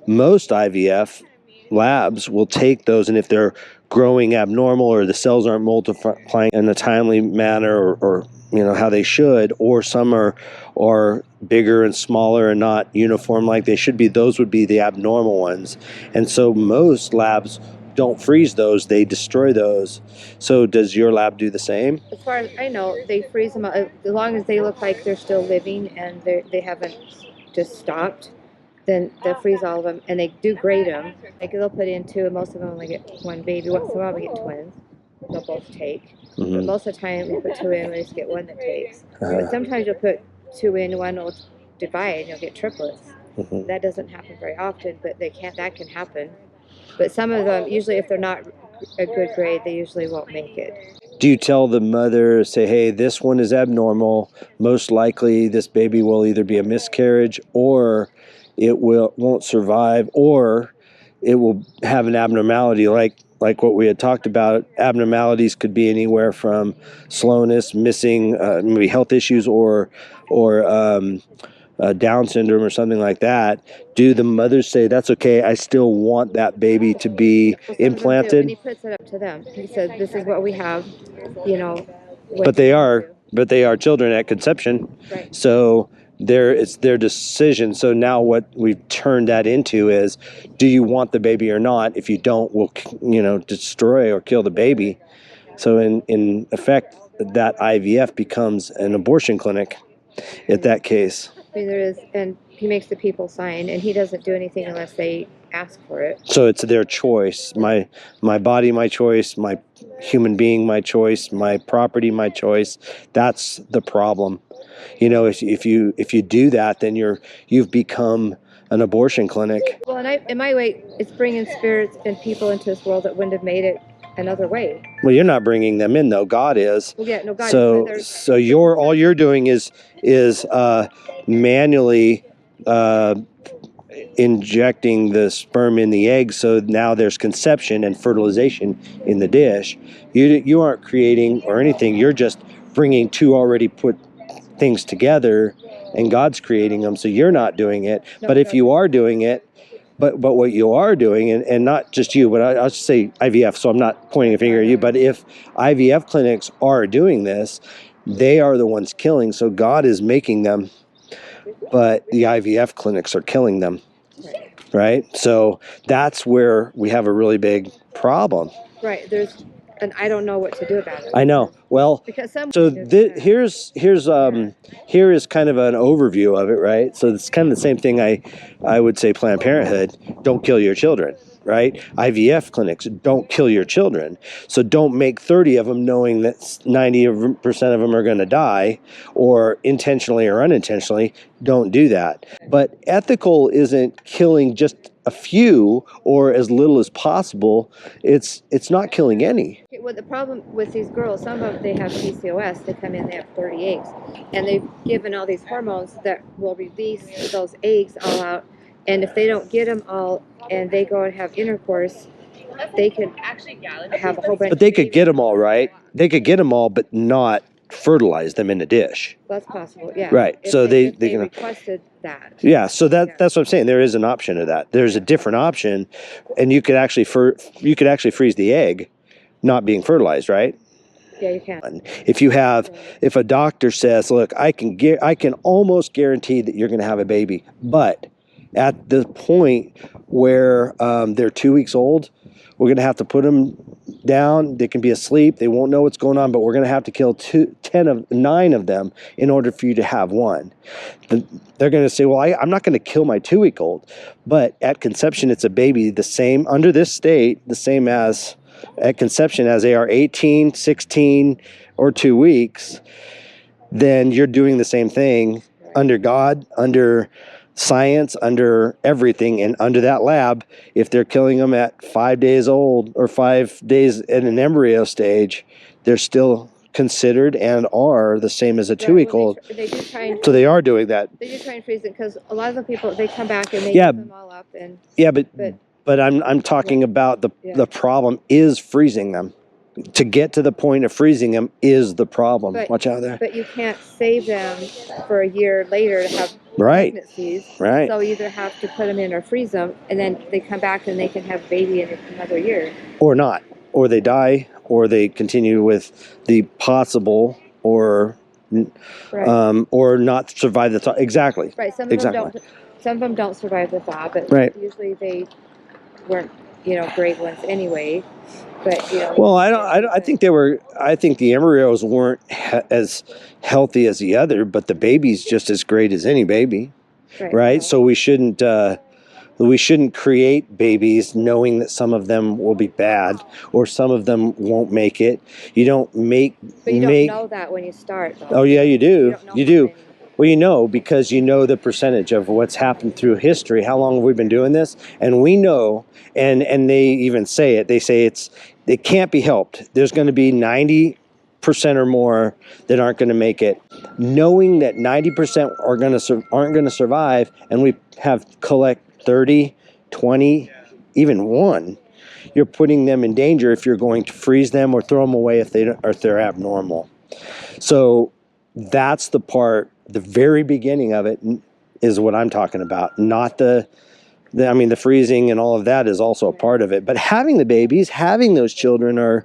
Most IVF labs will take those, and if they're growing abnormal or the cells aren't multiplying in a timely manner, or how they should, or some are bigger and smaller and not uniform like they should be, those would be the abnormal ones. And so most labs don't freeze those, they destroy those. So does your lab do the same? As far as I know, they freeze them as long as they look like they're still living and they haven't just stopped. Then they'll freeze all of them, and they do grade them. Like they'll put in two, and most of them only get one baby. Once in a while, we get twins. They'll both take. But most of the time, we put two in, we just get one that takes. But sometimes you'll put two in, one will divide, and you'll get triplets. That doesn't happen very often, but that can happen. But some of them, usually if they're not a good grade, they usually won't make it. Do you tell the mother, say, hey, this one is abnormal, most likely this baby will either be a miscarriage, or it won't survive, or it will have an abnormality like what we had talked about? Abnormalities could be anywhere from slowness, missing, maybe health issues, or Down syndrome or something like that. Do the mothers say, that's okay, I still want that baby to be implanted? And he puts it up to them. He says, this is what we have, But they are children at conception. Right. So it's their decision. So now what we've turned that into is, do you want the baby or not? If you don't, we'll destroy or kill the baby. So in effect, that IVF becomes an abortion clinic at that case. There is, and he makes the people sign, and he doesn't do anything unless they ask for it. So it's their choice. My body, my choice. My human being, my choice. My property, my choice. That's the problem. If you do that, then you've become an abortion clinic. Well, and in my way, it's bringing spirits and people into this world that wouldn't have made it another way. Well, you're not bringing them in, though. God is. Well, yeah, no, God. So all you're doing is manually injecting the sperm in the egg, so now there's conception and fertilization in the dish. You aren't creating or anything. You're just bringing two already put things together, and God's creating them. So you're not doing it. No, but if you are doing it, but what you are doing, and not just you, but I'll just say IVF, so I'm not pointing a finger at you, but if IVF clinics are doing this, they are the ones killing. So God is making them, but the IVF clinics are killing them. Right? So that's where we have a really big problem. Right. And I don't know what to do about it. I know. Well, because here is kind of an overview of it, right? So it's kind of the same thing I would say Planned Parenthood, don't kill your children, right? IVF clinics, don't kill your children. So don't make 30 of them knowing that 90% of them are going to die, or intentionally or unintentionally, don't do that. But ethical isn't killing just a few or as little as possible. It's not killing any. Well, the problem with these girls, some of them, they have PCOS. They come in, they have 30 eggs, and they've given all these hormones that will release those eggs all out. And if they don't get them all and they go and have intercourse, they could have a whole bunch. But they could get them all, right? They could get them all, but not fertilize them in a dish. That's possible, yeah. Right. So they can requested that. Yeah. So that's what I'm saying. There is an option of that. There's a different option, and you could actually freeze the egg, not being fertilized, right? Yeah, you can. If a doctor says, look, I can almost guarantee that you're going to have a baby, but at the point where they're 2 weeks old, we're going to have to put them down. They can be asleep. They won't know what's going on, but we're going to have to kill 9 of them in order for you to have one. They're going to say, well, I'm not going to kill my 2-week-old. But at conception, it's a baby the same, under this state, the same as at conception as they are 18, 16, or 2 weeks. Then you're doing the same thing under God, under science, under everything, and under that lab. If they're killing them at 5 days old or 5 days in an embryo stage, they're still considered and are the same as a 2-week-old. So they are doing that. They do try and freeze it, because a lot of the people, they come back and they give them all up. But I'm talking about the problem is freezing them. to get to the point of freezing them is the problem. Watch out there. But you can't save them for a year later to have Right. pregnancies. Right. So you either have to put them in or freeze them, and then they come back and they can have a baby in another year. Or not. Or they die, or they continue with the possible, or not survive the thaw. Exactly. Right. Some of them don't survive the thaw, but usually they weren't, great ones anyway. But well, I think I think the embryos weren't as healthy as the other, but the baby's just as great as any baby, right? So we shouldn't create babies knowing that some of them will be bad or some of them won't make it. You don't make. But you don't know that when you start, though. Oh yeah, you do. You do. Well, because you know the percentage of what's happened through history. How long have we been doing this? And we know, and they even say it. They say it can't be helped. There's going to be 90% or more that aren't going to make it. Knowing that 90% aren't going to survive, and we have collect 30, 20, even 1. You're putting them in danger if you're going to freeze them or throw them away if they're abnormal. So that's the part. The very beginning of it is what I'm talking about, not the freezing and all of that is also a part of it. But having the babies, having those children are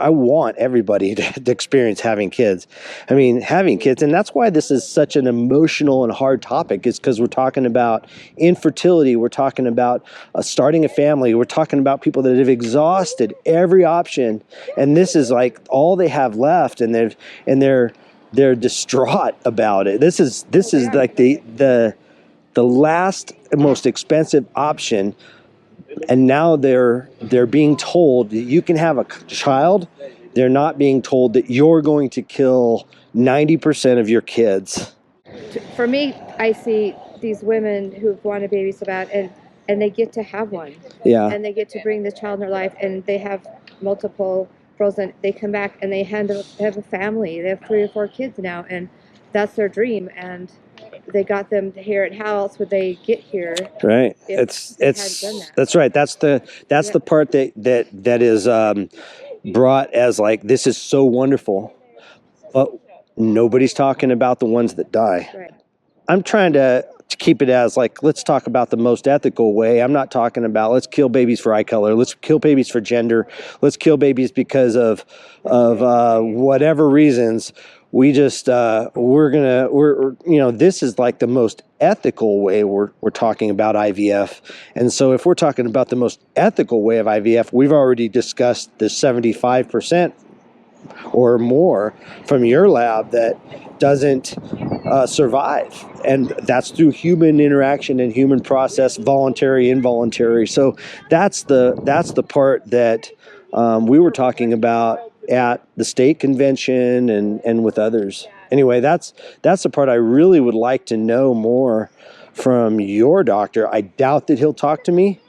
I want everybody to experience having kids. Having kids, and that's why this is such an emotional and hard topic, is because we're talking about infertility, we're talking about starting a family, we're talking about people that have exhausted every option, and this is like all they have left, and they're distraught about it. This is like the last most expensive option, and now they're being told that you can have a child. They're not being told that you're going to kill 90% of your kids. For me, I see these women who've wanted a baby so bad, and they get to have one. Yeah. And they get to bring this child in their life, and they have multiple frozen. They come back and they have a family. They have 3 or 4 kids now, and that's their dream. And they got them here, and how else would they get here? Right. That's right. That's the part that is brought as like, this is so wonderful, but nobody's talking about the ones that die. Right. I'm trying to keep it as like, let's talk about the most ethical way. I'm not talking about let's kill babies for eye color, let's kill babies for gender, let's kill babies because of whatever reasons. We just this is like the most ethical way we're talking about IVF. And so if we're talking about the most ethical way of IVF, we've already discussed the 75% or more from your lab that doesn't survive, and that's through human interaction and human process, voluntary, involuntary. So that's the part that we were talking about at the state convention and with others. Anyway, that's the part I really would like to know more from your doctor. I doubt that he'll talk to me.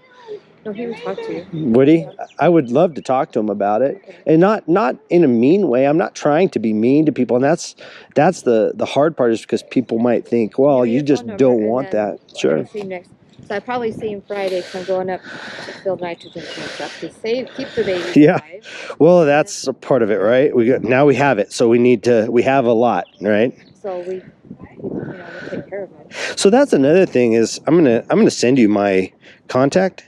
No, he would talk to you. Would he? I would love to talk to him about it, and not in a mean way. I'm not trying to be mean to people, and that's the hard part, is because people might think, well, you just don't want that. Sure. So I probably see him Friday, because I'm going up to fill nitrogen and stuff to keep the baby alive. Well, that's a part of it, right? We have it, so we have a lot, right? So we take care of it. So that's another thing is I'm gonna send you my contact